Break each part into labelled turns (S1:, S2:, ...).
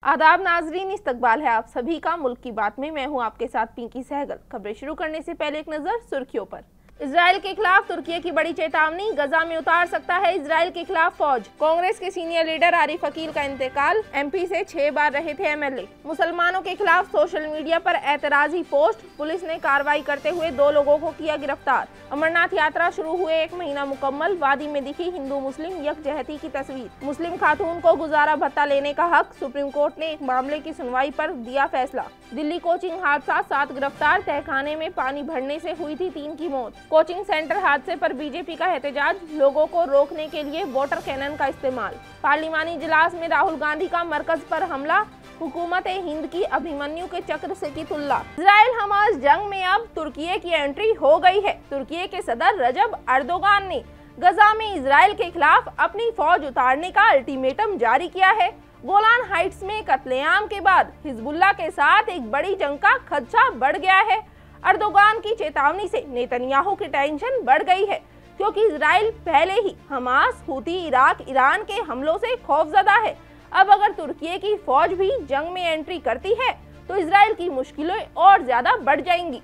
S1: आदाब नाजरीन, इस्तकबाल है आप सभी का मुल्क की बात में। मैं हूं आपके साथ पिंकी सहगल। खबरें शुरू करने से पहले एक नजर सुर्खियों पर। इजराइल के खिलाफ तुर्की की बड़ी चेतावनी, गजा में उतार सकता है इजराइल के खिलाफ फौज। कांग्रेस के सीनियर लीडर आरिफ अकील का इंतकाल, एमपी से 6 बार रहे थे एमएलए। मुसलमानों के खिलाफ सोशल मीडिया पर एतराजी पोस्ट, पुलिस ने कार्रवाई करते हुए 2 लोगों को किया गिरफ्तार। अमरनाथ यात्रा शुरू हुए 1 महीना मुकम्मल, वादी में दिखी हिंदू मुस्लिम यकजहती की तस्वीर। मुस्लिम खातून को गुजारा भत्ता लेने का हक, सुप्रीम कोर्ट ने एक मामले की सुनवाई पर दिया फैसला। दिल्ली कोचिंग हादसा, 7 गिरफ्तार, तहखाने में पानी भरने से हुई थी 3 की मौत। कोचिंग सेंटर हादसे पर बीजेपी का एहतजाज, लोगों को रोकने के लिए वाटर कैनन का इस्तेमाल। पार्लिमानी इजलास में राहुल गांधी का मरकज पर हमला, हुकूमत हिंद की अभिमन्यु के चक्र से की तुलना। इजराइल हमास जंग में अब तुर्की की एंट्री हो गई है। तुर्की के सदर रजब अर्दोगान ने गजा में इजराइल के खिलाफ अपनी फौज उतारने का अल्टीमेटम जारी किया है। गोलान हाइट्स में कत्लेआम के बाद हिजबुल्लाह के साथ एक बड़ी जंग का खदशा बढ़ गया है। अर्दोगान की चेतावनी से नेतन्याहू की टेंशन बढ़ गई है, क्योंकि इजराइल पहले ही हमास, हूती, इराक, ईरान के हमलों से खौफजदा है। अब अगर तुर्की की फौज भी जंग में एंट्री करती है तो इजराइल की मुश्किलें और ज्यादा बढ़ जाएंगी।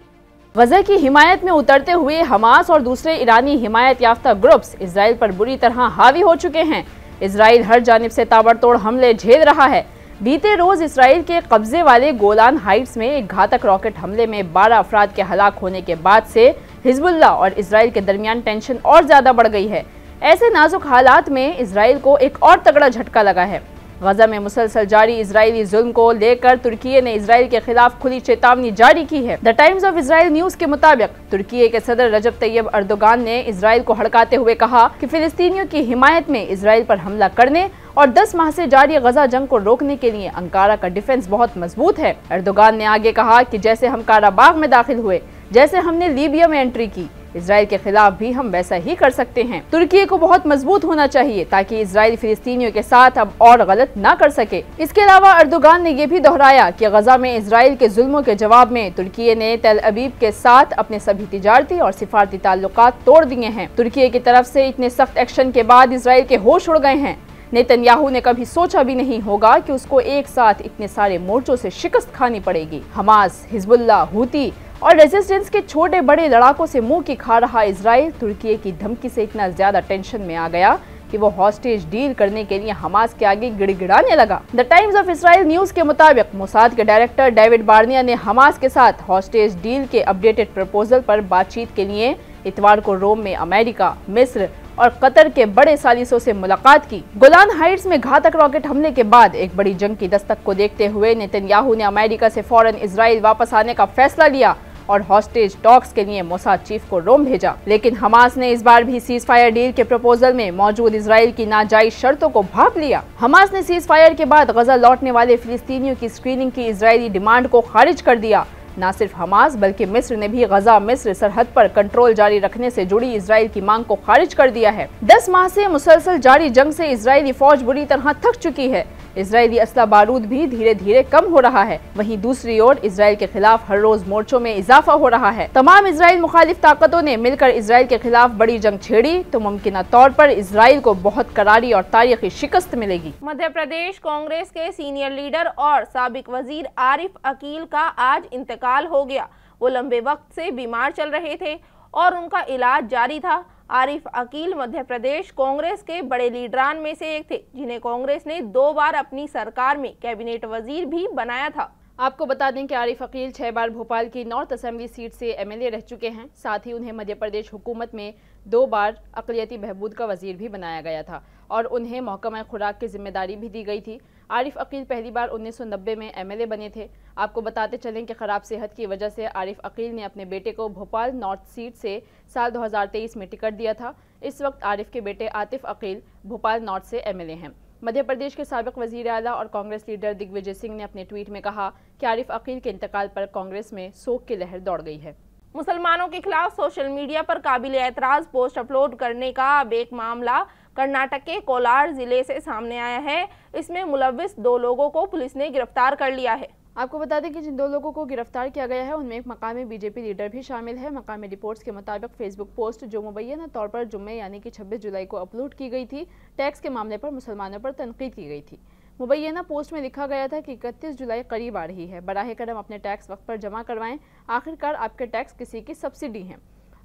S2: गजा की हिमायत में उतरते हुए हमास और दूसरे ईरानी हिमायत याफ्ता ग्रुप्स इजराइल पर बुरी तरह हावी हो चुके हैं। इजराइल हर जानिब से ताबड़तोड़ हमले झेल रहा है। बीते रोज इसराइल के कब्जे वाले गोलान हाइट्स में एक घातक रॉकेट हमले में 12 अफराद के हलाक होने के बाद से हिजबुल्लाह और इजराइल के दरमियान टेंशन और ज्यादा बढ़ गई है। ऐसे नाजुक हालात में इजराइल को एक और तगड़ा झटका लगा है। गजा में मुसलसल जारी इजरायली जुल्म को लेकर तुर्की ने इजराइल के खिलाफ खुली चेतावनी जारी की है। The times of Israel news के मुताबिक तुर्की के सदर रजब तैयब अर्दोगान ने इजराइल को हड़काते हुए कहा कि फिलिस्तीनियों की हिमायत में इजराइल पर हमला करने और 10 माह से जारी गजा जंग को रोकने के लिए अंकारा का डिफेंस बहुत मजबूत है। अर्दोगान ने आगे कहा कि जैसे हम काराबाग में दाखिल हुए, जैसे हमने लीबिया में एंट्री की, इजराइल के खिलाफ भी हम वैसा ही कर सकते हैं। तुर्की को बहुत मजबूत होना चाहिए ताकि इजराइल फिलिस्तीनियों के साथ अब और गलत ना कर सके। इसके अलावा अर्दोगान ने यह भी दोहराया कि गजा में इजराइल के जुल्मों के जवाब में तुर्की ने तेल अवीव के साथ अपने सभी तिजारती और सिफारती ताल्लुकात तोड़ दिए हैं। तुर्की की तरफ से इतने सख्त एक्शन के बाद इजराइल के होश उड़ गए हैं। नेतन्याहू ने कभी सोचा भी नहीं होगा कि उसको एक साथ इतने सारे मोर्चों से शिकस्त खानी पड़ेगी। हमास, हिजबुल्लाह, हूती और रेजिस्टेंस के छोटे बड़े लड़ाकों से मुंह की खा रहा इजराइल तुर्की की धमकी से इतना ज्यादा टेंशन में आ गया कि वो हॉस्टेज डील करने के लिए हमास के आगे गिड़गिड़ाने लगा। The times of Israel news के मुताबिक मोसाद के डायरेक्टर डेविड बार्निया ने हमास के साथ हॉस्टेज डील के अपडेटेड प्रपोजल पर बातचीत के लिए इतवार को रोम में अमेरिका, मिस्र और कतर के बड़े सालिसों से मुलाकात की। गोलान हाइट्स में घातक रॉकेट हमले के बाद एक बड़ी जंग की दस्तक को देखते हुए नेतन्याहू ने अमेरिका से फौरन इजराइल वापस आने का फैसला लिया और हॉस्टेज टॉक्स के लिए मोसाद चीफ को रोम भेजा। लेकिन हमास ने इस बार भी सीज फायर डील के प्रपोजल में मौजूद इजराइल की नाजायज शर्तों को भांप लिया। हमास ने सीज फायर के बाद गजा लौटने वाले फिलिस्तीनियों की स्क्रीनिंग की इजरायली डिमांड को खारिज कर दिया। न सिर्फ हमास बल्कि मिस्र ने भी गजा मिस्र सरहद पर कंट्रोल जारी रखने से जुड़ी इजराइल की मांग को खारिज कर दिया है। 10 माह से मुसलसल जारी जंग से इजरायली फौज बुरी तरह थक चुकी है। इजरायली असला बारूद भी धीरे धीरे कम हो रहा है। वहीं दूसरी ओर इजराइल के खिलाफ हर रोज मोर्चों में इजाफा हो रहा है। तमाम इजराइल मुखालिफ ताकतों ने मिलकर इजराइल के खिलाफ बड़ी जंग छेड़ी तो मुमकिन तौर पर इजराइल को बहुत करारी और तारीखी शिकस्त मिलेगी।
S1: मध्य प्रदेश कांग्रेस के सीनियर लीडर और साबिक वजीर आरिफ अकील का आज इंतकाल हो गया। वो लंबे वक्त से बीमार चल रहे थे और उनका इलाज जारी था। आरिफ अकील मध्य प्रदेश कांग्रेस के बड़े लीडरान में से एक थे, जिन्हें कांग्रेस ने 2 बार अपनी सरकार में कैबिनेट वजीर भी बनाया था।
S2: आपको बता दें कि आरिफ अकील 6 बार भोपाल की नॉर्थ असेंबली सीट से एमएलए रह चुके हैं। साथ ही उन्हें मध्य प्रदेश हुकूमत में 2 बार अक़लियती बहबूद का वजीर भी बनाया गया था और उन्हें महकमा खुराक की जिम्मेदारी भी दी गई थी। आरिफ अकील पहली बार 1990 में एमएलए बने थे। आपको बताते चलें कि खराब सेहत की वजह से आरिफ अकील ने अपने बेटे को भोपाल नॉर्थ सीट से साल 2023 में टिकट दिया था। इस वक्त आरिफ के बेटे आतिफ अकील भोपाल नॉर्थ से एमएलए हैं। मध्य प्रदेश के साबिक वजीर आला और कांग्रेस लीडर दिग्विजय सिंह ने अपने ट्वीट में कहा कि आरिफ अकील के इंतकाल पर कांग्रेस में शोक की लहर दौड़ गई है।
S1: मुसलमानों के खिलाफ सोशल मीडिया पर काबिल एतराज पोस्ट अपलोड करने का अब एक मामला कर्नाटक के कोलार जिले से सामने आया है। इसमें मुलविस 2 लोगों को पुलिस ने गिरफ्तार कर लिया है।
S2: आपको बता दें कि जिन 2 लोगों को गिरफ्तार किया गया है उनमें एक मकामी बीजेपी लीडर भी शामिल है। मकामी रिपोर्ट्स के मुताबिक फेसबुक पोस्ट जो मुबैना तौर पर जुम्मे यानी कि 26 जुलाई को अपलोड की गई थी, टैक्स के मामले पर मुसलमानों पर तनकीद की गई थी। मुबैना पोस्ट में लिखा गया था कि 31 जुलाई करीब आ रही है, बराह करम अपने टैक्स वक्त पर जमा करवाएं, आखिरकार आपके टैक्स किसी की सब्सिडी हैं।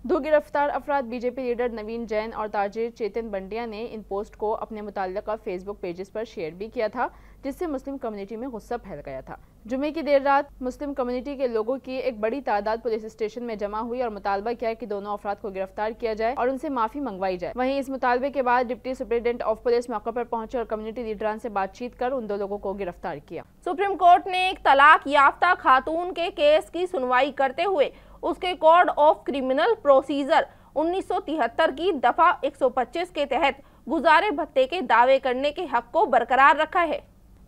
S2: 2 गिरफ्तार अफराद बीजेपी लीडर नवीन जैन और ताजिर चेतन बंडिया ने इन पोस्ट को अपने मुताल्लिका फेसबुक पेजेस पर शेयर भी किया था, जिससे मुस्लिम कम्युनिटी में गुस्सा फैल गया था। जुमे की देर रात मुस्लिम कम्युनिटी के लोगों की एक बड़ी तादाद पुलिस स्टेशन में जमा हुई और मुतालबा किया कि दोनों अफराद को गिरफ्तार किया जाए और उनसे माफी मंगवाई जाए। वहीं इस मुतालबे के बाद डिप्टी सुप्रिंटेंडेंट ऑफ पुलिस मौके पर पहुंचे और कम्युनिटी लीडरान से बातचीत कर उन 2 लोगों को गिरफ्तार किया।
S1: सुप्रीम कोर्ट ने एक तलाक याफ्ता खातून के केस की सुनवाई करते हुए उसके कोड ऑफ क्रिमिनल प्रोसीजर 1973 की दफा 125 के तहत गुजारे भत्ते के दावे करने के हक को बरकरार रखा है।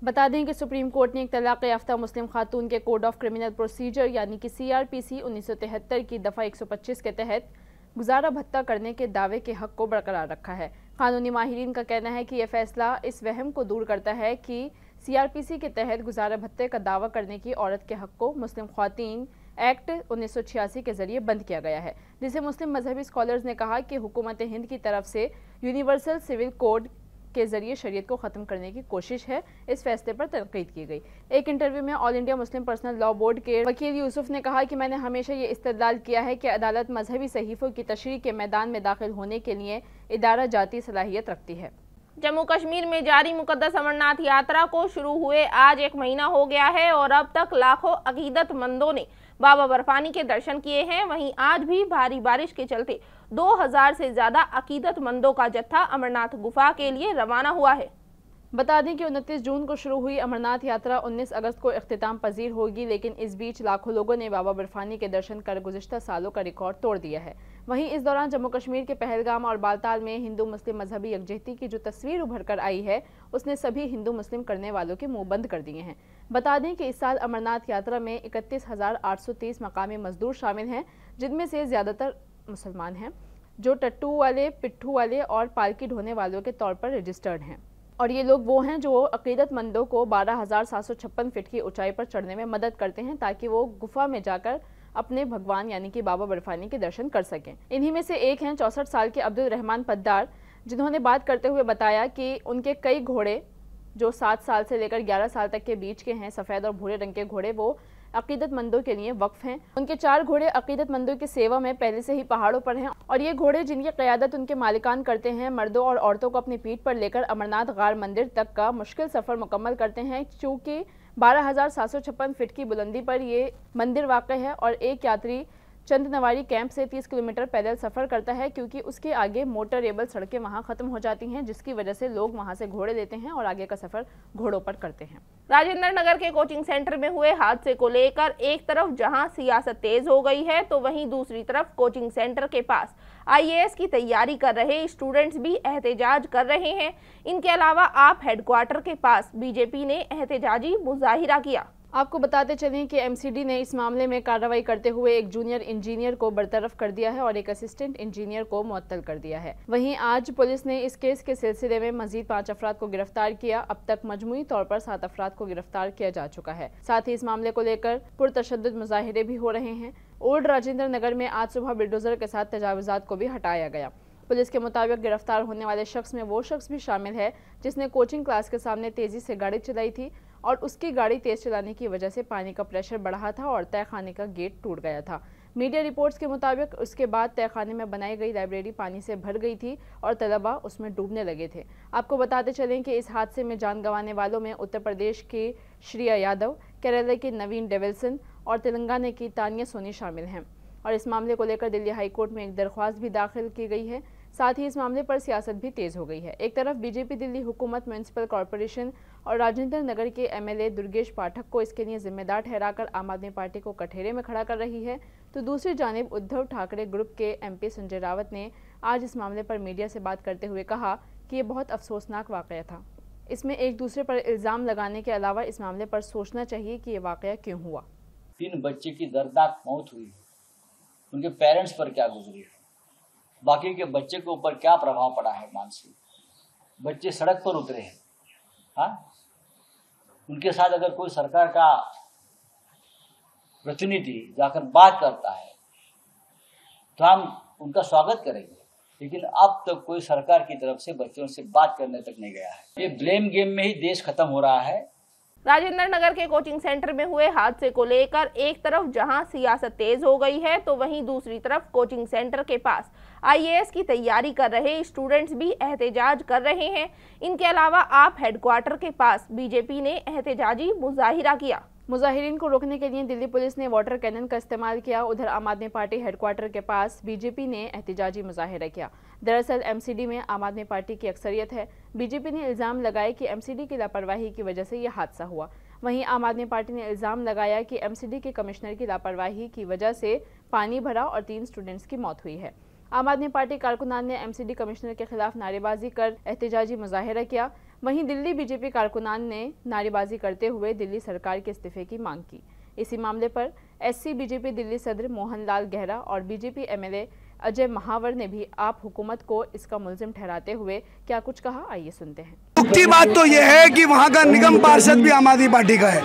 S2: बता दें कि सुप्रीम कोर्ट ने एक तलाक याफ्ता मुस्लिम खातून के कोड ऑफ क्रिमिनल प्रोसीजर यानी कि CRPC 1973 की दफा 125 के तहत गुजारा भत्ता करने के दावे के हक को बरकरार रखा है। कानूनी माहिरीन का कहना है कि यह फैसला इस वहम को दूर करता है कि CRPC के तहत गुजारा भत्ते का दावा करने की औरत के हक को मुस्लिम ख्वातीन एक्ट 1986 के जरिए बंद किया गया है, जिसे मुस्लिम मजहबी स्कॉलर्स ने कहा कि हुकूमत हिंद की तरफ से यूनिवर्सल सिविल कोड के जरिए शरीयत को खत्म करने की कोशिश है। इस फैसले पर तनकीद की गई। एक इंटरव्यू में all India Muslim personal law board के वकील यूसुफ ने कहा कि मैंने हमेशा ये इस्तदलाल किया है कि अदालत मजहबी सहीफों की तशरीह के मैदान में दाखिल होने के लिए इदारा जाती सलाहियत रखती है।
S1: जम्मू कश्मीर में जारी मुकद्दस अमरनाथ यात्रा को शुरू हुए आज 1 महीना हो गया है और अब तक लाखों अकीदतमंदों ने बाबा बर्फानी के दर्शन किए हैं। वहीं आज भी भारी बारिश के चलते 2000 से ज्यादा अकीदतमंदों का जत्था अमरनाथ गुफा के लिए रवाना हुआ है।
S2: बता दें कि 29 जून को शुरू हुई अमरनाथ यात्रा 19 अगस्त को इख्तिताम पजीर होगी, लेकिन इस बीच लाखों लोगों ने बाबा बर्फानी के दर्शन कर गुज़िश्ता सालों का रिकॉर्ड तोड़ दिया है। वहीं इस दौरान जम्मू कश्मीर के पहलगाम और बालताल में हिंदू मुस्लिम मजहबी यकजहती की जो तस्वीर उभर कर आई है, उसने सभी हिंदू मुस्लिम करने वालों के मुंह बंद कर दिए हैं। बता दें कि इस साल अमरनाथ यात्रा में 31,830 मकामी मजदूर शामिल हैं, जिनमें से ज्यादातर मुसलमान हैं, जो टट्टू वाले, पिट्ठू वाले और पालकी ढोने वालों के तौर पर रजिस्टर्ड हैं। और ये लोग वो हैं जो अकीदतमंदों को 12,756 फीट की ऊंचाई पर चढ़ने में मदद करते हैं, ताकि वो गुफा में जाकर अपने भगवान यानी कि बाबा बर्फानी के दर्शन कर सकें। इन्हीं में से एक हैं 64 साल के अब्दुल रहमान पद्दार, जिन्होंने बात करते हुए बताया कि उनके कई घोड़े जो 7 साल से लेकर 11 साल तक के बीच के हैं, सफ़ेद और भूरे रंग के घोड़े, वो अकीदतमंदों के लिए वक्फ हैं। उनके 4 घोड़े अकीदतमंदों की सेवा में पहले से ही पहाड़ों पर हैं और ये घोड़े जिनकी क़यादत उनके मालिकान करते हैं, मर्दों और औरतों को अपनी पीठ पर लेकर अमरनाथ गार मंदिर तक का मुश्किल सफ़र मुकम्मल करते हैं। चूँकि 12,756 फीट की बुलंदी पर ये मंदिर वाक़ है और एक यात्री चंदनवारी कैंप से 30 किलोमीटर पैदल सफर करता है, क्योंकि उसके आगे मोटरेबल सड़कें वहां खत्म हो जाती हैं, जिसकी वजह से लोग वहां से घोड़े लेते हैं और आगे का सफर घोड़ों पर करते हैं।
S1: राजेंद्र नगर के कोचिंग सेंटर में हुए हादसे को लेकर एक तरफ जहां सियासत तेज हो गई है, तो वहीं दूसरी तरफ कोचिंग सेंटर के पास IAS की तैयारी कर रहे स्टूडेंट्स भी एहतजाज कर रहे हैं। इनके अलावा आप हेडक्वार्टर के पास बीजेपी ने एहतजाजी मुजाहिरा किया।
S2: आपको बताते चलें कि MCD ने इस मामले में कार्रवाई करते हुए एक जूनियर इंजीनियर को बरतरफ कर दिया है और एक असिस्टेंट इंजीनियर को मुअत्तल कर दिया है। वहीं आज पुलिस ने इस केस के सिलसिले में मजीद 5 अफराद को गिरफ्तार किया। अब तक मजमूई तौर पर 7 अफराद को गिरफ्तार किया जा चुका है। साथ ही इस मामले को लेकर पुरतशद्दुद मुजाहिरे भी हो रहे हैं। ओल्ड राजेंद्र नगर में आज सुबह बिल्डोजर के साथ तजावुजात को भी हटाया गया। पुलिस के मुताबिक गिरफ्तार होने वाले शख्स में वो शख्स भी शामिल है जिसने कोचिंग क्लास के सामने तेजी से गाड़ी चलाई थी और उसकी गाड़ी तेज चलाने की वजह से पानी का प्रेशर बढ़ा था और तहखाने का गेट टूट गया था। मीडिया रिपोर्ट्स के मुताबिक उसके बाद तहखाने में बनाई गई लाइब्रेरी पानी से भर गई थी और तलबा उसमें डूबने लगे थे। आपको बताते चलें कि इस हादसे में जान गंवाने वालों में उत्तर प्रदेश की श्रिया यादव, केरला की नवीन डेविल्सन और तेलंगाना की तानिया सोनी शामिल हैं। और इस मामले को लेकर दिल्ली हाई कोर्ट में एक दरख्वास्त भी दाखिल की गई है। साथ ही इस मामले पर सियासत भी तेज हो गई है। एक तरफ बीजेपी दिल्ली हुकूमत म्यूनिसिपल कॉरपोरेशन और राजेंद्र नगर के MLA दुर्गेश पाठक को इसके लिए जिम्मेदार ठहराकर आम आदमी पार्टी को कठघरे में खड़ा कर रही है, तो दूसरी जानिब उद्धव ठाकरे ग्रुप के MP संजय रावत ने आज इस मामले पर मीडिया से बात करते हुए कहा कि ये बहुत अफसोसनाक वाक़या था। इसमें एक दूसरे पर इल्ज़ाम लगाने के अलावा इस मामले पर सोचना चाहिए कि ये वाक़या क्यों हुआ।
S3: 3 बच्चे की दर्दनाक मौत हुई, उनके पेरेंट्स पर क्या गुजरी, बाकी के बच्चे के ऊपर क्या प्रभाव पड़ा है मानसिक। बच्चे सड़क पर उतरे हैं, हाँ, उनके साथ अगर कोई सरकार का प्रतिनिधि जाकर बात करता है तो हम उनका स्वागत करेंगे, लेकिन अब तक कोई सरकार की तरफ से बच्चों से बात करने तक नहीं गया है। ये ब्लेम गेम में ही देश खत्म हो रहा है।
S1: राजेंद्र नगर के कोचिंग सेंटर में हुए हादसे को लेकर एक तरफ जहां सियासत तेज हो गई है, तो वहीं दूसरी तरफ कोचिंग सेंटर के पास IAS की तैयारी कर रहे स्टूडेंट्स भी एहतजाज कर रहे हैं। इनके अलावा आप हेडक्वार्टर के पास बीजेपी ने एहतजाजी मुजाहिरा किया।
S2: मुजाहिरीन को रोकने के लिए दिल्ली पुलिस ने वाटर कैनन का इस्तेमाल किया। उधर आम आदमी पार्टी हेडक्वार्टर के पास बीजेपी ने एहतजाजी मुजाहिरा किया। दरअसल MCD में आम आदमी पार्टी की अक्सरियत है। बीजेपी ने इल्जाम लगाया कि MCD की लापरवाही की वजह से यह हादसा हुआ। वहीं आम आदमी पार्टी ने इल्जाम लगाया कि MCD के कमिश्नर की लापरवाही की वजह से पानी भरा और 3 स्टूडेंट्स की मौत हुई है। आम आदमी पार्टी कारकुनान ने MCD कमिश्नर के खिलाफ नारेबाजी कर एहतजाजी मुजाहिरा किया। वहीं दिल्ली बीजेपी कारकुनान ने नारेबाजी करते हुए दिल्ली सरकार के इस्तीफे की मांग की। इसी मामले पर SC बीजेपी दिल्ली सदर मोहनलाल गहरा और बीजेपी MLA अजय महावर ने भी आप हुकूमत को इसका मुलजिम ठहराते हुए क्या कुछ कहा, आइए सुनते हैं।
S4: मुख्य बात तो यह है कि वहाँ का निगम पार्षद भी आम आदमी पार्टी का है,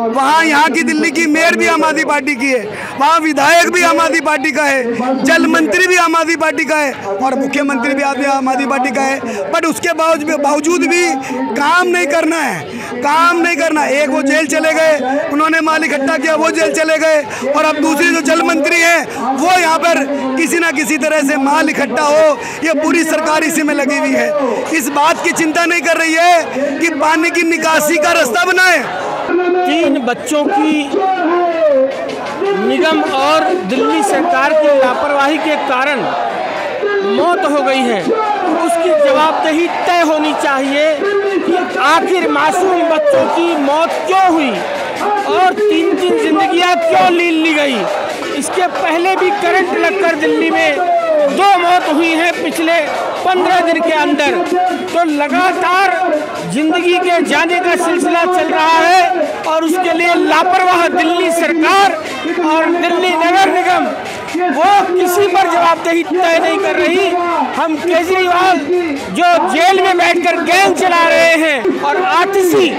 S4: वहाँ यहाँ की दिल्ली की मेयर भी आम आदमी पार्टी की है, वहाँ विधायक भी आम आदमी पार्टी का है, जल मंत्री भी आम आदमी पार्टी का है और मुख्यमंत्री भी आम आदमी पार्टी का है। बट उसके बावजूद भी काम नहीं करना है, काम नहीं करना। एक वो जेल चले गए, उन्होंने माल इकट्ठा किया, वो जेल चले गए और अब दूसरी जो जल मंत्री है वो यहाँ पर किसी ना किसी तरह से माल इकट्ठा हो, ये पूरी सरकार इसी में लगी हुई है। इस बात की चिंता नहीं कर रही है कि पानी की निकासी का रास्ता बनाए।
S5: 3 बच्चों की निगम और दिल्ली सरकार की लापरवाही के कारण मौत हो गई है। उसकी जवाबदेही तय होनी चाहिए कि आखिर मासूम बच्चों की मौत क्यों हुई और 3 जिंदगियां क्यों ली गई। इसके पहले भी करंट लगकर दिल्ली में 2 मौत हुई है पिछले 15 दिन के अंदर। तो लगातार जिंदगी के जाने का सिलसिला चल रहा है और उसके लिए लापरवाह दिल्ली सरकार और दिल्ली नगर निगम वो किसी पर जवाबदेही तय नहीं कर रही। हम केजरीवाल जो जेल में बैठकर गैंग चला रहे हैं और आतिशी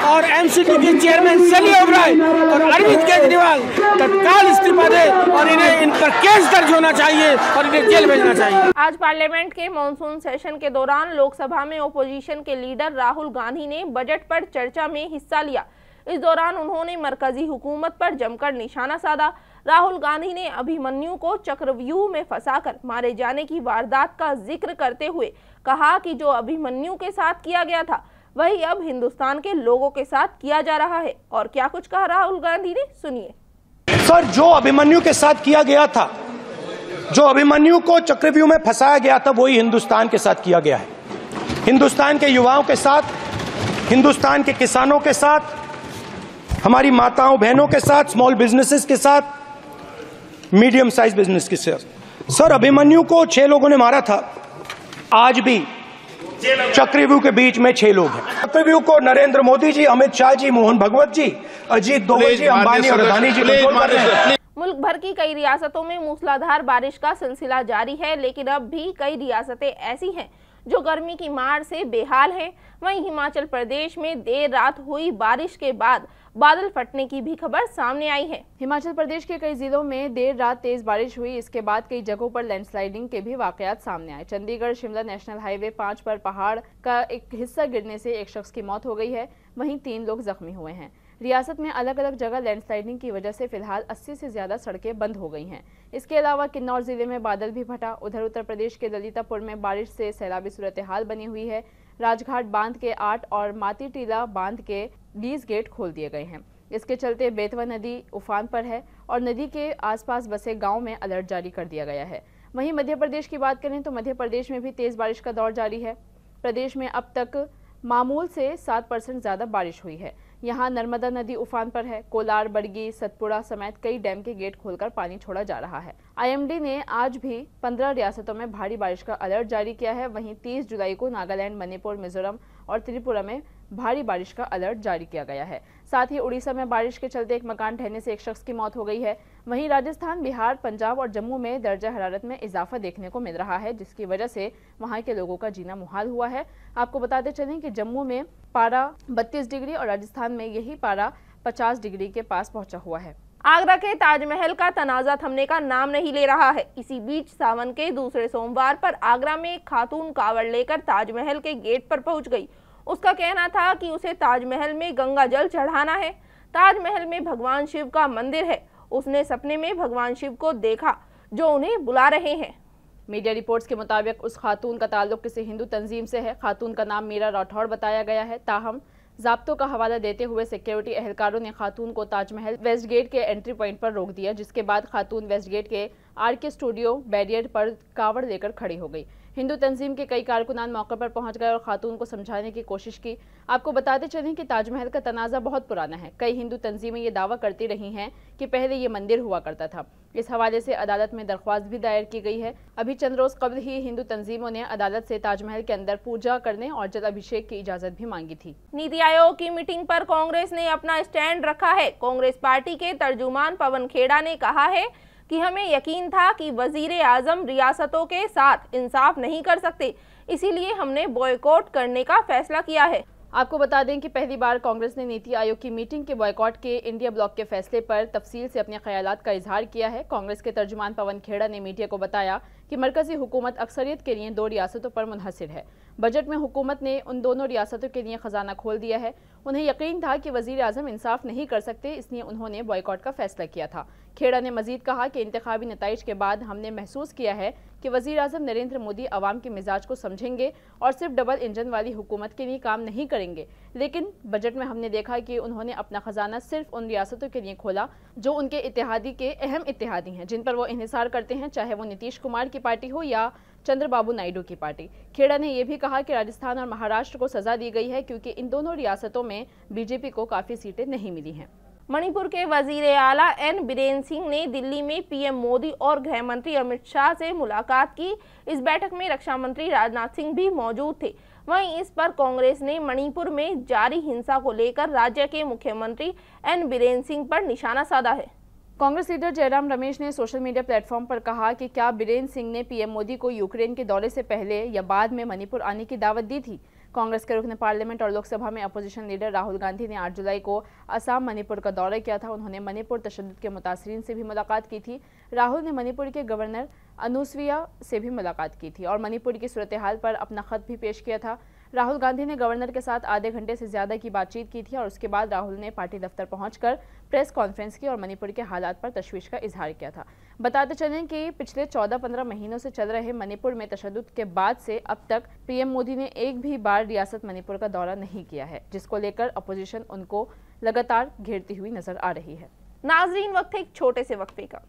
S5: और MCD के चेयरमैन सली ओबराय और अरविंद केजरीवाल तत्काल इस्तीफा दे और इन पर केस दर्ज होना चाहिए और इन्हें जेल भेजना चाहिए।
S1: आज पार्लियामेंट के मॉनसून सेशन के दौरान लोकसभा में ओपोजिशन के लीडर राहुल गांधी ने बजट पर चर्चा में हिस्सा लिया। इस दौरान उन्होंने मरकजी हुकूमत पर जमकर निशाना साधा। राहुल गांधी ने अभिमन्यु को चक्रव्यूह में फंसाकर मारे जाने की वारदात का जिक्र करते हुए कहा कि जो अभिमन्यु के साथ किया गया था वही अब हिंदुस्तान के लोगों के साथ किया जा रहा है। और क्या कुछ कहा राहुल गांधी ने, सुनिए।
S6: सर, जो अभिमन्यु के साथ किया गया था, जो अभिमन्यु को चक्रव्यूह में फंसाया गया था, वही हिंदुस्तान के साथ किया गया है। हिंदुस्तान के युवाओं के साथ, हिंदुस्तान के किसानों के साथ, हमारी माताओं बहनों के साथ, स्मॉल बिजनेसेस के साथ, मीडियम साइज बिजनेस के साथ। सर, अभिमन्यु को 6 लोगों ने मारा था। आज भी चक्रव्यूह के बीच में 6 लोग हैं। चक्रव्यूह को नरेंद्र मोदी जी, अमित शाह जी, मोहन भगवत जी, अजीत डोभाल जी, अंबानी और अदानी जी कंट्रोल कर रहे हैं।
S1: मुल्क भर की कई रियासतों में मूसलाधार बारिश का सिलसिला जारी है, लेकिन अब भी कई रियासतें ऐसी हैं जो गर्मी की मार से बेहाल हैं। वहीं हिमाचल प्रदेश में देर रात हुई बारिश के बाद बादल फटने की भी खबर सामने आई है।
S2: हिमाचल प्रदेश के कई जिलों में देर रात तेज बारिश हुई। इसके बाद कई जगहों पर लैंडस्लाइडिंग के भी वाकयात सामने आए। चंडीगढ़ शिमला नेशनल हाईवे 5 पर पहाड़ का एक हिस्सा गिरने से एक शख्स की मौत हो गई है, वहीं 3 लोग जख्मी हुए हैं। रियासत में अलग अलग जगह लैंडस्लाइडिंग की वजह से फिलहाल 80 से ज्यादा सड़कें बंद हो गई हैं। इसके अलावा किन्नौर जिले में बादल भी फटा। उधर उत्तर प्रदेश के ललितापुर में बारिश से सैलाबी सूरत हाल बनी हुई है। राजघाट बांध के 8 और माती टीला बांध के 20 गेट खोल दिए गए हैं। इसके चलते बेतवा नदी उफान पर है और नदी के आसपास बसे गांव में अलर्ट जारी कर दिया गया है। वहीं मध्य प्रदेश की बात करें तो मध्य प्रदेश में भी तेज बारिश का दौर जारी है। प्रदेश में अब तक मामूल से 7% ज्यादा बारिश हुई है। यहाँ नर्मदा नदी उफान पर है। कोलार, बरगी, सतपुड़ा समेत कई डैम के गेट खोलकर पानी छोड़ा जा रहा है। IMD ने आज भी 15 रियासतों में भारी बारिश का अलर्ट जारी किया है। वहीं 30 जुलाई को नागालैंड, मणिपुर, मिजोरम और त्रिपुरा में भारी बारिश का अलर्ट जारी किया गया है। साथ ही उड़ीसा में बारिश के चलते एक मकान ढहने से एक शख्स की मौत हो गई है। वहीं राजस्थान, बिहार, पंजाब और जम्मू में दर्जा हरारत में इजाफा देखने को मिल रहा है, जिसकी वजह से वहां के लोगों का जीना मुहाल हुआ है। आपको बताते चलें कि जम्मू में पारा 32 डिग्री और राजस्थान में यही पारा 50 डिग्री के पास पहुंचा हुआ है।
S1: आगरा के ताजमहल का तनाज़ा थमने का नाम नहीं ले रहा है। इसी बीच सावन के दूसरे सोमवार पर आगरा में एक खातून कावड़ लेकर ताजमहल के गेट पर पहुंच गई। उसका कहना था कि उसे ताजमहल में गंगा जल चढ़ाना है। ताजमहल में भगवान शिव का मंदिर है। उसने सपने में भगवान शिव को देखा जो उन्हें बुला रहे हैं।
S2: मीडिया रिपोर्ट्स के मुताबिक उस खातून का ताल्लुक किसी हिंदू तंजीम से है। खातून का नाम मीरा राठौड़ बताया गया है। ताहम ज़ाब्तों का हवाला देते हुए सिक्योरिटी एहलकारों ने खातून को ताजमहल वेस्ट गेट के एंट्री पॉइंट पर रोक दिया, जिसके बाद खातून वेस्ट गेट के RK स्टूडियो बैरियर पर कावड़ लेकर खड़ी हो गई। हिंदू तंजीम के कई कारकुनान मौके पर पहुंच गए और खातून को समझाने की कोशिश की। आपको बताते चलें कि ताजमहल का तनाज़ा बहुत पुराना है। कई हिंदू तंजीमें ये दावा करती रही हैं कि पहले ये मंदिर हुआ करता था। इस हवाले से अदालत में दरख्वास्त भी दायर की गई है। अभी चंद रोज कबल ही हिंदू तंजीमों ने अदालत से ताजमहल के अंदर पूजा करने और जल अभिषेक की इजाजत भी मांगी थी।
S1: नीति आयोग की मीटिंग पर कांग्रेस ने अपना स्टैंड रखा है। कांग्रेस पार्टी के तर्जुमान पवन खेड़ा ने कहा है कि हमें यकीन था कि वजीर आजम रियासतों के साथ इंसाफ नहीं कर सकते, इसीलिए हमने बॉयकॉट करने का फैसला किया है।
S2: आपको बता दें कि पहली बार कांग्रेस ने नीति आयोग की मीटिंग के बॉयकॉट के इंडिया ब्लॉक के फैसले पर तफसील से अपने ख्यालात का इजहार किया है। कांग्रेस के तर्जुमान पवन खेड़ा ने मीडिया को बताया कि मरकजी हुकूमत अक्सरियत के लिए 2 रियासतों पर मुनहसिर है। बजट में हुकूमत ने उन दोनों रियासतों के लिए खजाना खोल दिया है। उन्हें यकीन था कि वजीर आजम इंसाफ नहीं कर सकते, इसलिए उन्होंने बॉयकॉट का फैसला किया था। खेड़ा ने मजीद कहा कि इंतखाबी नताइज के बाद हमने महसूस किया है कि वजीर आजम नरेंद्र मोदी अवाम के मिजाज को समझेंगे और सिर्फ डबल इंजन वाली हुकूमत के लिए काम नहीं करेंगे। लेकिन बजट में हमने देखा कि उन्होंने अपना खजाना सिर्फ उन रियासतों के लिए खोला जो उनके इत्तेहादी के अहम इत्तेहादी हैं, जिन पर वो इन्हिसार करते हैं, चाहे वो नीतीश कुमार की पार्टी हो या चंद्रबाबू नायडू की पार्टी। खेड़ा ने यह भी कहा कि राजस्थान और महाराष्ट्र को सजा दी गई है क्योंकि इन दोनों रियासतों में बीजेपी को काफी सीटें नहीं मिली हैं।
S1: मणिपुर के वजीर आला एन बीरेन सिंह ने दिल्ली में पीएम मोदी और गृह मंत्री अमित शाह से मुलाकात की। इस बैठक में रक्षा मंत्री राजनाथ सिंह भी मौजूद थे। वहीं इस पर कांग्रेस ने मणिपुर में जारी हिंसा को लेकर राज्य के मुख्यमंत्री एन बीरेन सिंह पर निशाना साधा है।
S2: कांग्रेस लीडर जयराम रमेश ने सोशल मीडिया प्लेटफॉर्म पर कहा कि क्या बीरेन सिंह ने पीएम मोदी को यूक्रेन के दौरे से पहले या बाद में मणिपुर आने की दावत दी थी। कांग्रेस के रुकन पार्लियामेंट और लोकसभा में अपोजिशन लीडर राहुल गांधी ने 8 जुलाई को असम मणिपुर का दौरा किया था। उन्होंने मणिपुर तशद्दुद के मुतासरीन से भी मुलाकात की थी। राहुल ने मणिपुर के गवर्नर अनुसुईया से भी मुलाकात की थी और मणिपुर की सूरत हाल पर अपना खत भी पेश किया था। राहुल गांधी ने गवर्नर के साथ आधे घंटे से ज्यादा की बातचीत की थी और उसके बाद राहुल ने पार्टी दफ्तर पहुंचकर प्रेस कॉन्फ्रेंस की और मणिपुर के हालात पर तशवीश का इजहार किया था। बताते चलें कि पिछले 14-15 महीनों से चल रहे मणिपुर में तशद्दुद के बाद से अब तक पीएम मोदी ने एक भी बार रियासत मणिपुर का दौरा नहीं किया है, जिसको लेकर अपोजिशन उनको लगातार घेरती हुई नजर आ रही है।
S1: नाजरीन, वक्त एक छोटे से वक्फे का।